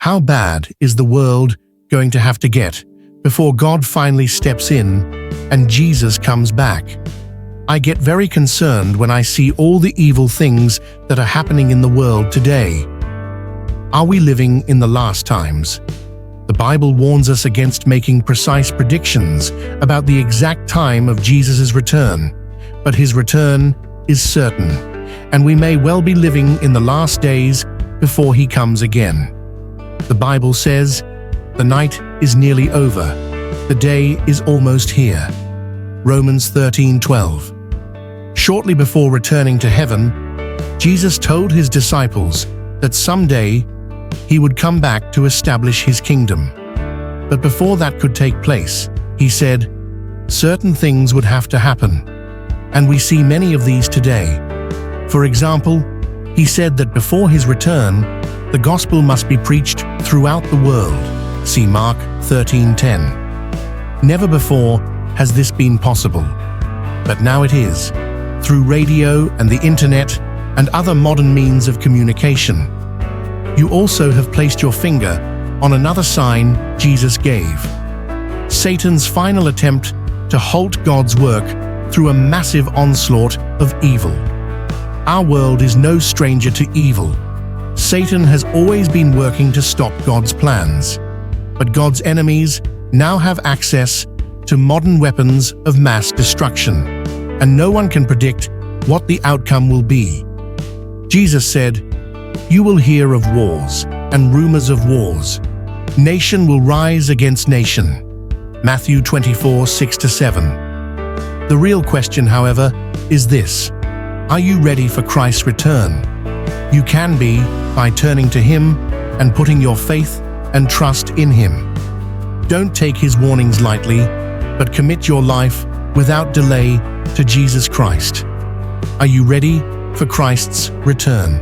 How bad is the world going to have to get before God finally steps in and Jesus comes back? I get very concerned when I see all the evil things that are happening in the world today. Are we living in the last times? The Bible warns us against making precise predictions about the exact time of Jesus' return, but his return is certain, and we may well be living in the last days before he comes again. The Bible says, "The night is nearly over, the day is almost here." Romans 13:12. Shortly before returning to heaven, Jesus told his disciples that someday he would come back to establish his kingdom. But before that could take place, he said, certain things would have to happen, and we see many of these today. For example, he said that before his return, the gospel must be preached throughout the world. See Mark 13:10. Never before has this been possible, but now it is, through radio and the internet and other modern means of communication. You also have placed your finger on another sign Jesus gave: Satan's final attempt to halt God's work through a massive onslaught of evil. Our world is no stranger to evil. Satan has always been working to stop God's plans, but God's enemies now have access to modern weapons of mass destruction, and no one can predict what the outcome will be. Jesus said, "You will hear of wars and rumors of wars. Nation will rise against nation." Matthew 24:6-7. The real question, however, is this: are you ready for Christ's return? You can be by turning to him and putting your faith and trust in him. Don't take his warnings lightly, but commit your life without delay to Jesus Christ. Are you ready for Christ's return?